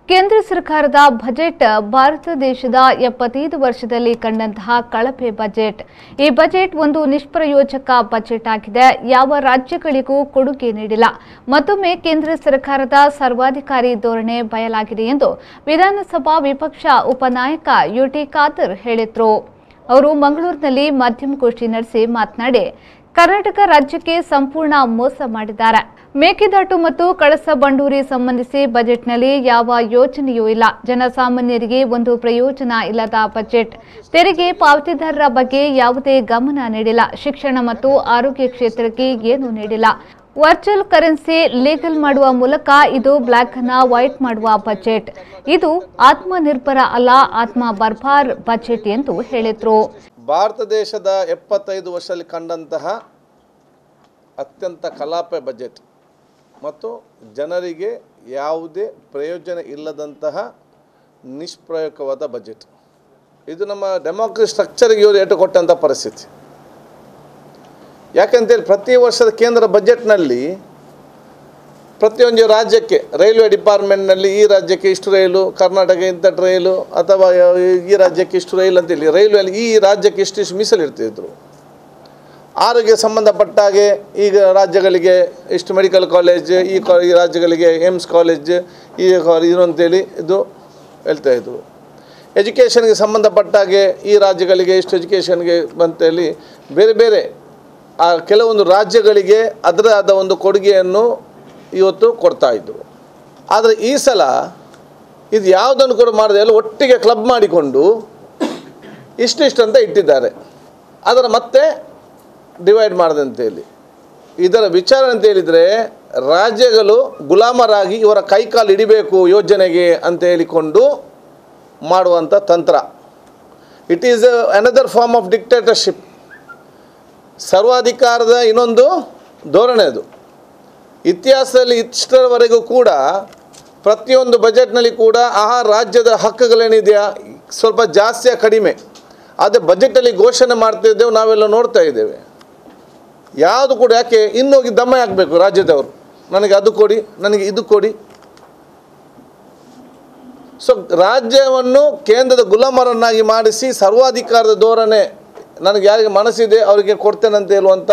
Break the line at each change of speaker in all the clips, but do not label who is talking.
ಕೇಂದ್ರ ಸರ್ಕಾರದ ಬಜೆಟ್ ಭಾರತ ದೇಶದ 75 ವರ್ಷದಲ್ಲಿ ಕಂಡಂತಹ ಕಳಪೆ ಬಜೆಟ್. ಈ ಬಜೆಟ್ ಒಂದು ನಿಷ್ಪ್ರಯೋಜಕ ಬಜೆಟ್ ಆಗಿದೆ. ಯಾವ ರಾಜ್ಯಗಳಿಗೂ ಕೊಡುಗೆ ನೀಡಿಲ್ಲ. ಮತ್ತೊಮ್ಮೆ ಕೇಂದ್ರ ಸರ್ಕಾರದ ಸರ್ವಾಧಿಕಾರಿ ಧೋರಣೆ ಬಯಲಾಗಿದೆ ಎಂದು ವಿಧಾನಸಭಾ ವಿಪಕ್ಷ ಉಪನಾಯಕ ಯುಟಿ ಖಾದರ್ ಹೇಳಿದರು. ಅವರು ಮಂಗಳೂರಿನಲ್ಲಿ ಮಾಧ್ಯಮಗೋಷ್ಠಿ ನಡೆಸಿ ಮಾತನಾಡಿ, ಕರ್ನಾಟಕ ರಾಜ್ಯಕ್ಕೆ ಸಂಪೂರ್ಣ ಮೋಸ ಮಾಡಿದ್ದಾರೆ. ಮೇಕೆದಾಟು ಮತ್ತು ಕಳಸಾ ಬಂಡೂರಿ ಸಂಬಂಧಿಸಿ ಬಜೆಟ್ನಲ್ಲಿ ಯಾವ ಯೋಜನೆಯೂ ಇಲ್ಲ. ಜನಸಾಮಾನ್ಯರಿಗೆ ಒಂದು ಪ್ರಯೋಜನ ಇಲ್ಲದ ಬಜೆಟ್. ತೆರಿಗೆ ಪಾವತಿದಾರರ ಬಗ್ಗೆ ಯಾವುದೇ ಗಮನ ನೀಡಿಲ್ಲ. ಶಿಕ್ಷಣ ಮತ್ತು ಆರೋಗ್ಯ ಕ್ಷೇತ್ರಕ್ಕೆ ಏನೂ ನೀಡಿಲ್ಲ. ವರ್ಚುವಲ್ ಕರೆನ್ಸಿ ಲೀಗಲ್ ಮಾಡುವ ಮೂಲಕ ಇದು ಬ್ಲಾಕ್ ಅನ್ನ ವೈಟ್ ಮಾಡುವ ಬಜೆಟ್. ಇದು ಆತ್ಮನಿರ್ಭರ ಅಲ್ಲ, ಆತ್ಮ ಬರ್ಬಾರ್ ಬಜೆಟ್ ಎಂದು ಹೇಳಿದರು.
ಭಾರತ ದೇಶದ 75 ವರ್ಷದಲ್ಲಿ ಕಂಡಂತಹ ಅತ್ಯಂತ ಕಳಪೆ ಬಜೆಟ್ ಮತ್ತು ಜನರಿಗೆ ಯಾವುದೇ ಪ್ರಯೋಜನ ಇಲ್ಲದಂತಹ ನಿಷ್ಪ್ರಯೋಜಕವಾದ ಬಜೆಟ್. ಇದು ನಮ್ಮ ಡೆಮೋಕ್ರಸಿ ಸ್ಟ್ರಕ್ಚರ್ಗೆ ಇವರು ಏಟು ಕೊಟ್ಟಂಥ ಪರಿಸ್ಥಿತಿ. ಯಾಕೆಂತೇಳಿ ಪ್ರತಿ ವರ್ಷದ ಕೇಂದ್ರ ಬಜೆಟ್ನಲ್ಲಿ ಪ್ರತಿಯೊಂದು ರಾಜ್ಯಕ್ಕೆ ರೈಲ್ವೆ ಡಿಪಾರ್ಟ್ಮೆಂಟ್ನಲ್ಲಿ ಈ ರಾಜ್ಯಕ್ಕೆ ಇಷ್ಟು ರೈಲು, ಕರ್ನಾಟಕ ಇಂಥ ರೈಲು, ಅಥವಾ ಈ ರಾಜ್ಯಕ್ಕೆ ಇಷ್ಟು ರೈಲು ಅಂತೇಳಿ ರೈಲ್ವೆಯಲ್ಲಿ ಈ ರಾಜ್ಯಕ್ಕೆ ಇಷ್ಟು ಮೀಸಲಿಡ್ತಿದ್ರು. ಆರೋಗ್ಯ ಸಂಬಂಧಪಟ್ಟ ಹಾಗೆ ಈಗ ರಾಜ್ಯಗಳಿಗೆ ಇಷ್ಟು ಮೆಡಿಕಲ್ ಕಾಲೇಜ್, ಈ ರಾಜ್ಯಗಳಿಗೆ ಏಮ್ಸ್ ಕಾಲೇಜ್, ಇದು ಅಂತೇಳಿ ಇದು ಹೇಳ್ತಾಯಿದ್ರು. ಎಜುಕೇಷನ್ಗೆ ಸಂಬಂಧಪಟ್ಟ ಹಾಗೆ ಈ ರಾಜ್ಯಗಳಿಗೆ ಇಷ್ಟು ಎಜುಕೇಷನ್ಗೆ ಅಂತೇಳಿ ಬೇರೆ ಬೇರೆ ಕೆಲವೊಂದು ರಾಜ್ಯಗಳಿಗೆ ಅದರ ಆದ ಒಂದು ಕೊಡುಗೆಯನ್ನು ಇವತ್ತು ಕೊಡ್ತಾಯಿದ್ರು. ಆದರೆ ಈ ಸಲ ಇದು ಯಾವುದನ್ನು ಕೂಡ ಮಾಡದೆ ಎಲ್ಲ ಒಟ್ಟಿಗೆ ಕ್ಲಬ್ ಮಾಡಿಕೊಂಡು ಇಷ್ಟಿಷ್ಟು ಅಂತ ಇಟ್ಟಿದ್ದಾರೆ. ಅದರ ಮತ್ತೆ ಡಿವೈಡ್ ಮಾಡದಂತೇಳಿ ಇದರ ವಿಚಾರ ಅಂತ ಹೇಳಿದರೆ, ರಾಜ್ಯಗಳು ಗುಲಾಮರಾಗಿ ಇವರ ಕೈಕಾಲು ಹಿಡಿಬೇಕು ಯೋಜನೆಗೆ ಅಂತ ಹೇಳಿಕೊಂಡು ಮಾಡುವಂಥ ತಂತ್ರ. It is another form of dictatorship. ಸರ್ವಾಧಿಕಾರದ ಇನ್ನೊಂದು ಧೋರಣೆ ಅದು. ಇತಿಹಾಸದಲ್ಲಿ ಇಷ್ಟರವರೆಗೂ ಕೂಡ ಪ್ರತಿಯೊಂದು ಬಜೆಟ್ನಲ್ಲಿ ಕೂಡ ಆ ರಾಜ್ಯದ ಹಕ್ಕುಗಳೇನಿದೆಯಾ ಸ್ವಲ್ಪ ಜಾಸ್ತಿಯ ಕಡಿಮೆ ಆದರೆ ಬಜೆಟಲ್ಲಿ ಘೋಷಣೆ ಮಾಡ್ತಿದ್ದೇವೆ, ನಾವೆಲ್ಲ ನೋಡ್ತಾ ಇದ್ದೇವೆ. ಯಾವುದು ಕೂಡ ಯಾಕೆ ಇನ್ನೋಗಿ ದಮ್ಮ ಹಾಕಬೇಕು ರಾಜ್ಯದವರು, ನನಗೆ ಅದು ಕೊಡಿ, ನನಗೆ ಇದು ಕೊಡಿ. ಸೊ ರಾಜ್ಯವನ್ನು ಕೇಂದ್ರದ ಗುಲಾಮರನ್ನಾಗಿ ಮಾಡಿಸಿ ಸರ್ವಾಧಿಕಾರದ ಧೋರಣೆ, ನನಗೆ ಯಾರಿಗೆ ಮನಸ್ಸಿದೆ ಅವರಿಗೆ ಕೊಡ್ತೇನೆ ಅಂತ ಹೇಳುವಂಥ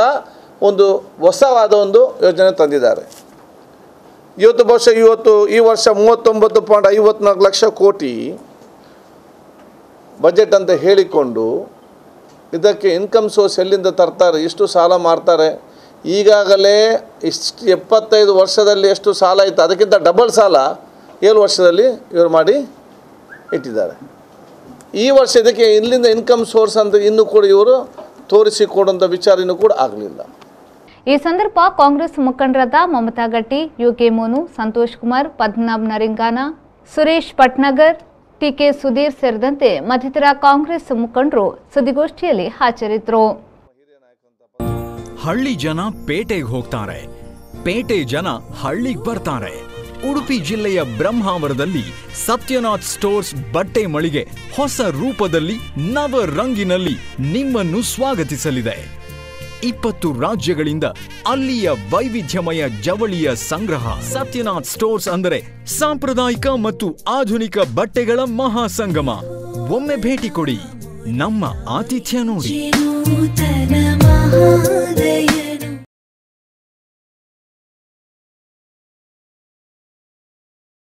ಒಂದು ಹೊಸವಾದ ಒಂದು ಯೋಜನೆ ತಂದಿದ್ದಾರೆ. ಇವತ್ತು ಬಹುಶಃ ಈ ವರ್ಷ 39.54 ಲಕ್ಷ ಕೋಟಿ ಬಜೆಟ್ ಅಂತ ಹೇಳಿಕೊಂಡು ಇದಕ್ಕೆ ಇನ್ಕಮ್ ಸೋರ್ಸ್ ಎಲ್ಲಿಂದ ತರ್ತಾರೆ, ಎಷ್ಟು ಸಾಲ ಮಾಡ್ತಾರೆ. ಈಗಾಗಲೇ ಇಷ್ಟು 75 ವರ್ಷದಲ್ಲಿ ಎಷ್ಟು ಸಾಲ ಇತ್ತು ಅದಕ್ಕಿಂತ ಡಬಲ್ ಸಾಲ 7 ವರ್ಷದಲ್ಲಿ ಇವರು ಮಾಡಿ ಇಟ್ಟಿದ್ದಾರೆ. ಈ ವರ್ಷ ಇದಕ್ಕೆ ಇಲ್ಲಿಂದ ಇನ್ಕಮ್ ಸೋರ್ಸ್ ಅಂತ ಇನ್ನೂ ಕೂಡ ಇವರು ತೋರಿಸಿಕೊಡುವಂಥ ವಿಚಾರ ಇನ್ನೂ ಕೂಡ ಆಗಲಿಲ್ಲ.
ಈ ಸಂದರ್ಭ ಕಾಂಗ್ರೆಸ್ ಮುಖಂಡರಾದ ಮಮತಾ ಗಟ್ಟಿ, ಯುಕೆ ಮೋನು, ಸಂತೋಷ್ ಕುಮಾರ್, ಪದ್ಮನಾಭ್ ನರಿಂಗಾನ, ಸುರೇಶ್ ಪಟ್ನಗರ್, ಟಿಕೆ ಸುಧೀರ್ ಸೇರಿದಂತೆ ಮತ್ತಿತರ ಕಾಂಗ್ರೆಸ್ ಮುಖಂಡರು ಸುದ್ದಿಗೋಷ್ಠಿಯಲ್ಲಿ ಹಾಜರಿದ್ದರು.
ಹಳ್ಳಿ ಜನ ಪೇಟೆಗೆ ಹೋಗ್ತಾರೆ, ಪೇಟೆ ಜನ ಹಳ್ಳಿಗೆ ಬರ್ತಾರೆ. ಉಡುಪಿ ಜಿಲ್ಲೆಯ ಬ್ರಹ್ಮಾವರದಲ್ಲಿ ಸತ್ಯನಾಥ್ ಸ್ಟೋರ್ಸ್ ಬಟ್ಟೆ ಮಳಿಗೆ ಹೊಸ ರೂಪದಲ್ಲಿ ನವ ರಂಗಿನಲ್ಲಿ ನಿಮ್ಮನ್ನು ಸ್ವಾಗತಿಸಲಿದೆ. 20 ರಾಜ್ಯಗಳಿಂದ ಅಲ್ಲಿಯ ವೈವಿಧ್ಯಮಯ ಜವಳಿಯ ಸಂಗ್ರಹ. ಸತ್ಯನಾಥ್ ಸ್ಟೋರ್ಸ್ ಅಂದರೆ ಸಾಂಪ್ರದಾಯಿಕ ಮತ್ತು ಆಧುನಿಕ ಬಟ್ಟೆಗಳ ಮಹಾಸಂಗಮ. ಒಮ್ಮೆ ಭೇಟಿ ಕೊಡಿ, ನಮ್ಮ ಆತಿಥ್ಯ ನೋಡಿ.